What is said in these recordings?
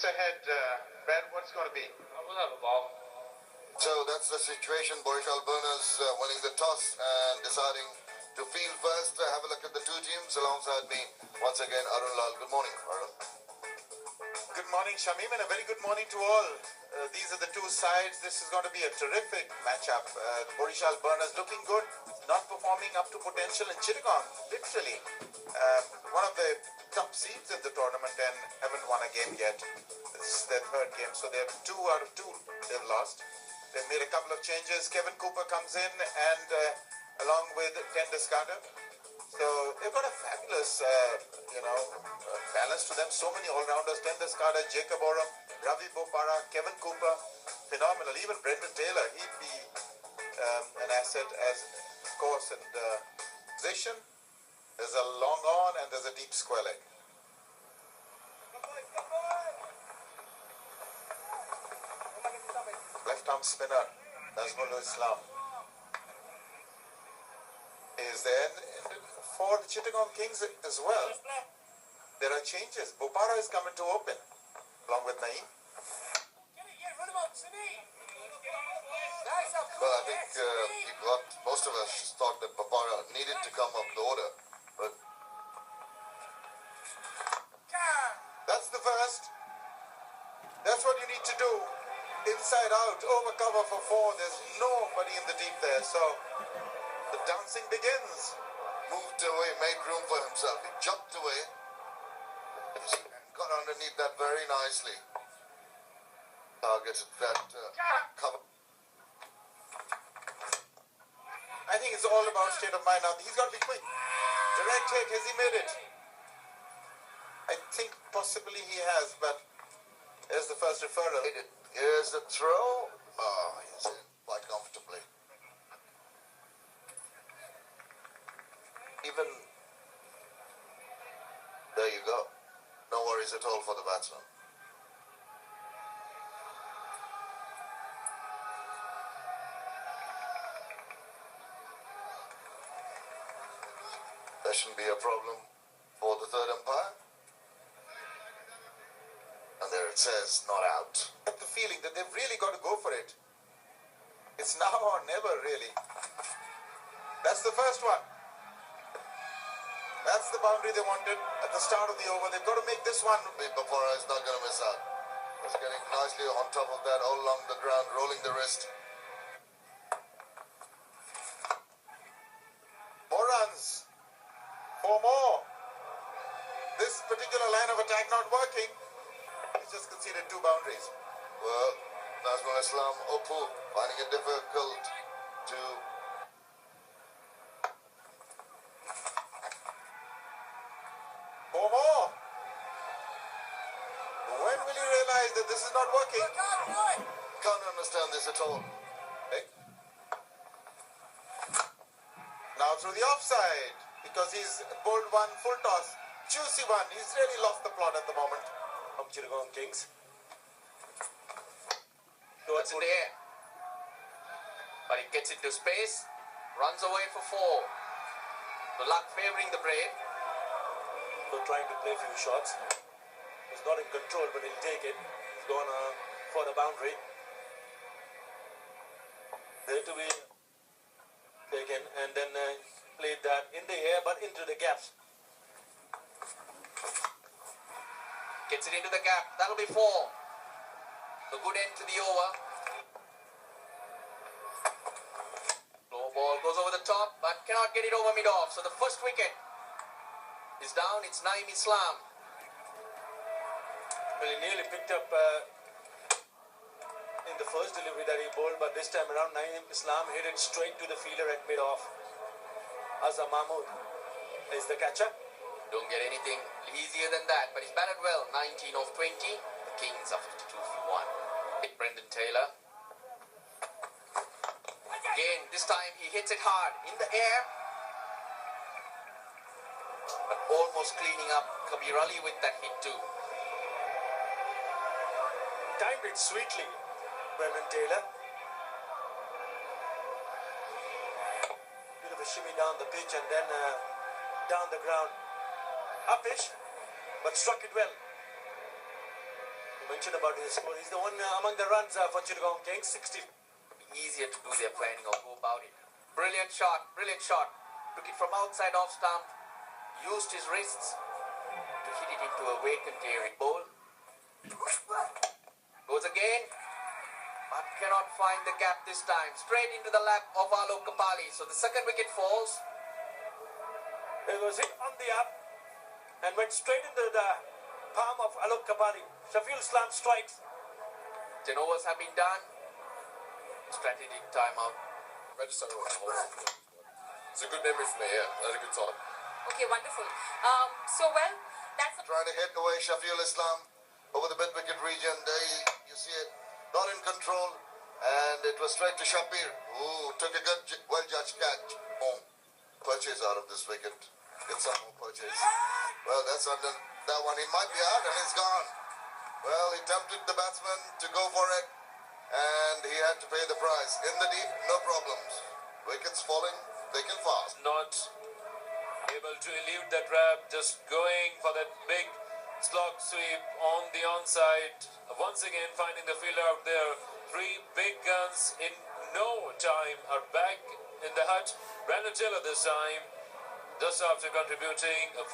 wickets ahead, Ben, what's going to be? We'll have a ball. So that's the situation. Barisal Burners winning the toss and deciding to field first. Have a look at the two teams alongside me. Once again, Arun Lal. Good morning, Arun. Good morning, Shamim, and a very good morning to all. These are the two sides. This is going to be a terrific matchup. Barisal Burners looking good, not performing up to potential in Chittagong, literally. One of the top seeds in the tournament and haven't won a game yet. This is their third game, so they're 2 out of 2 they've lost. They've made a couple of changes. Kevin Cooper comes in and along with Ken Descartes. So they've got a fabulous, balance to them. So many all-rounders. Ken Descartes, Jacob Oram, Ravi Bopara, Kevin Cooper. Phenomenal. Even Brendan Taylor, he'd be an asset as course and position. There's a long on and there's a deep square leg. Left-arm spinner, Nazmul Islam, is there. For the Chittagong Kings as well, there are changes. Bopara is coming to open, along with Naeem. Well, I think most of us thought that Bopara needed to come up the order, but that's the first. That's what you need to do. Inside out, over cover for 4. There's nobody in the deep there, so the dancing begins. Moved away, made room for himself. He jumped away and got underneath that very nicely. Targeted that cover. I think it's all about state of mind now. He's got to be quick. Direct hit, has he made it? I think possibly he has, but there's the first referral. Here's the throw. Oh, he's in quite comfortably. Even there you go. No worries at all for the batsman. There shouldn't be a problem for the third umpire. And there it says, not out. I have the feeling that they've really got to go for it. It's now or never, really. That's the first one. That's the boundary they wanted at the start of the over. They've got to make this one. Bopara is not going to miss out. He's getting nicely on top of that, all along the ground, rolling the wrist. More runs. 4 more. This particular line of attack not working. He's just conceded 2 boundaries. Well, Nazmul Islam Oppu finding it difficult to... More. When will you realize that this is not working? Can't understand this at all. Okay. Now through the offside, because he's bowled one full toss. Juicy one. He's really lost the plot at the moment. From Chittagong Kings. It's in the air. But he gets into space. Runs away for 4. The luck favouring the Brave. So trying to play a few shots. He's not in control, but he'll take it. He's gone for the boundary. There to be taken and then played that in the air but into the gaps. Gets it into the gap. That'll be 4. The good end to the over. Low ball goes over the top but cannot get it over mid-off. So the first wicket is down. It's Naeem Islam. Well, he nearly picked up in the first delivery that he bowled, but this time around Naeem Islam hit it straight to the fielder at mid-off. Azhar Mahmood is the catcher. Don't get anything easier than that, but he's batted well. 19 of 20. The Kings are 52 for 1. Brendan Taylor. Again, this time he hits it hard in the air. But almost cleaning up Kabir Ali with that hit too. Timed it sweetly, Brendan Taylor. Bit of a shimmy down the pitch and then down the ground. Uppish, but struck it well. mentioned about his score. He's the one among the runs for Chittagong Kings, 60. Easier to do their planning or go about it. Brilliant shot, brilliant shot. Took it from outside off stump, used his wrists to hit it into a vacant area. Ball. Goes again, but cannot find the gap this time. Straight into the lap of Alok Kapali. So the second wicket falls. It was hit on the up and went straight into the palm of Alok Kapali. Shafiul Islam strikes. 10 overs have been done. Strategic timeout. Register on the whole. It's a good memory for me, yeah. I had a good time. Okay, wonderful. That's Trying to hit away Shafiul Islam over the mid-wicket region. There you see it, not in control. And it was straight to Shapir, who took a good, well-judged catch. Boom. Purchase out of this wicket. Get some more purchase. Well, that's under that one. He might be out and he's gone. Well, he tempted the batsman to go for it. And he had to pay the price. In the deep, no problems. Wickets falling, thick and fast. Not able to elude that trap, just going for that big slog sweep on the onside. Once again finding the fielder out there. 3 big guns in no time are back in the hut. Brandon Taylor this time, just after contributing a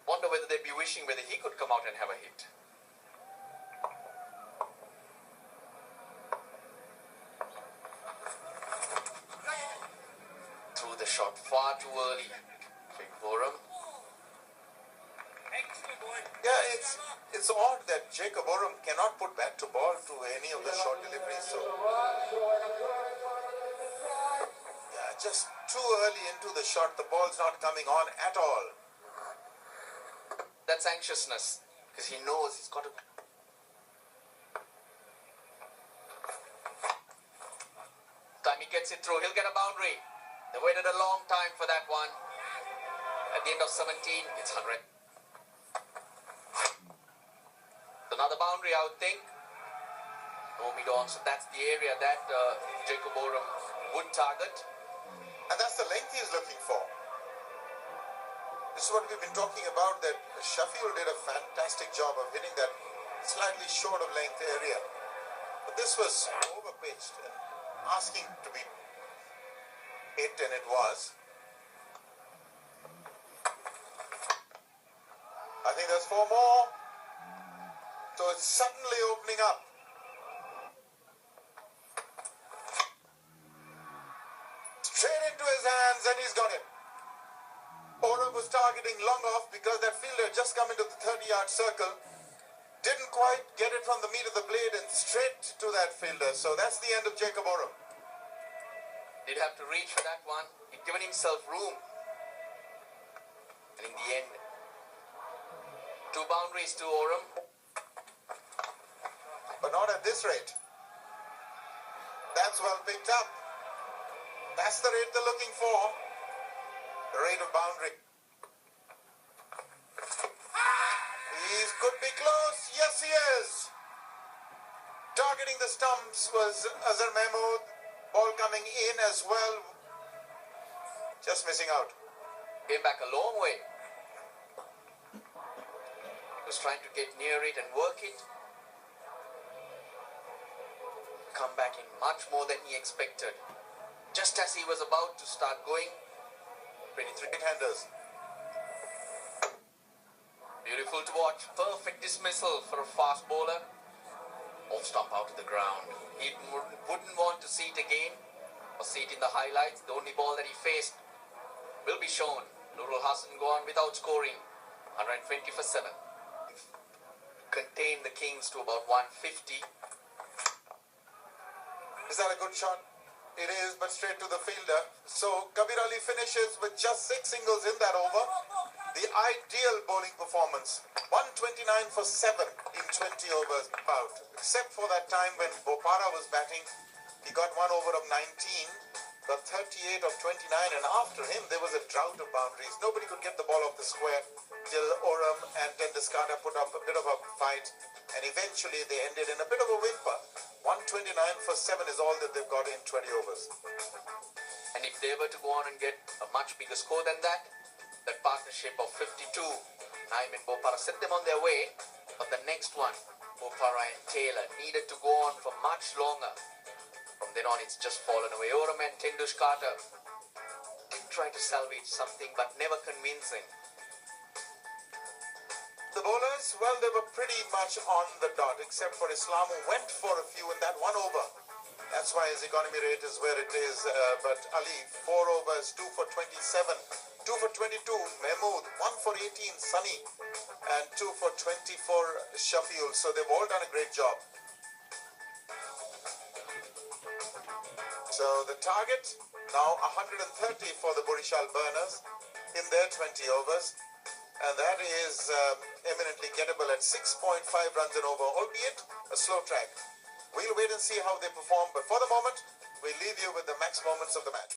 Wonder whether they'd be wishing whether he could come out and have a hit. Threw the shot far too early. Big Borum. Yeah, it's odd that Jacob Oram cannot put bat to ball to any of the short deliveries. So, yeah, just too early into the shot. The ball's not coming on at all. That's anxiousness, because he knows he's got to. Time he gets it through, he'll get a boundary. They waited a long time for that one. At the end of 17, it's 100. Another boundary, I would think. No mid-on, so that's the area that Jacob Oram would target. And that's the length he's looking for. This is what we've been talking about, that Shafiul did a fantastic job of hitting that slightly short of length area. But this was overpitched and asking to be hit, and it was. I think there's 4 more. So it's suddenly opening up. Straight into his hands, and he's got it. Oram was targeting long off because that fielder had just come into the 30-yard circle. Didn't quite get it from the meat of the blade and straight to that fielder. So that's the end of Jacob Oram. Did have to reach for that one. He'd given himself room. And in the end, 2 boundaries to Oram. But not at this rate. That's well picked up. That's the rate they're looking for. The rate of boundary. He could be close. Yes, he is. Targeting the stumps was Azhar Mahmood. Ball coming in as well. Just missing out. Came back a long way. Was trying to get near it and work it. Come back in much more than he expected. Just as he was about to start going, 23 handers. Beautiful to watch. Perfect dismissal for a fast bowler. Off stump out to the ground. He wouldn't want to see it again or see it in the highlights. The only ball that he faced will be shown. Nurul Hassan gone without scoring. 120 for 7. Contained the Kings to about 150. Is that a good shot? It is, but straight to the fielder. So Kabir Ali finishes with just 6 singles in that over. The ideal bowling performance. 129 for 7 in 20 overs about. Except for that time when Bopara was batting. He got 1 over of 19. Got 38 of 29. And after him, there was a drought of boundaries. Nobody could get the ball off the square. Till Oram and Tendulkar put up a bit of a fight. And eventually they ended in a bit of a whimper. 129 for 7 is all that they've got in 20 overs. And if they were to go on and get a much bigger score than that, that partnership of 52, Naim and Bopara set them on their way. But the next one Bopara and Taylor needed to go on for much longer. From then on, it's just fallen away. Oram and Tindush Carter did try to salvage something, but never convincing. The bowlers, well, they were pretty much on the dot, except for Islam, who went for a few in that one over. That's why his economy rate is where it is. But Ali, 4 overs, 2 for 27, 2 for 22, Mahmood, 1 for 18, Sunny, and 2 for 20 for Shafiul. So they've all done a great job. So the target, now 130 for the Barishal Burners in their 20 overs. And that is eminently gettable at 6.5 runs and over, albeit a slow track. We'll wait and see how they perform, but for the moment, we'll leave you with the max moments of the match.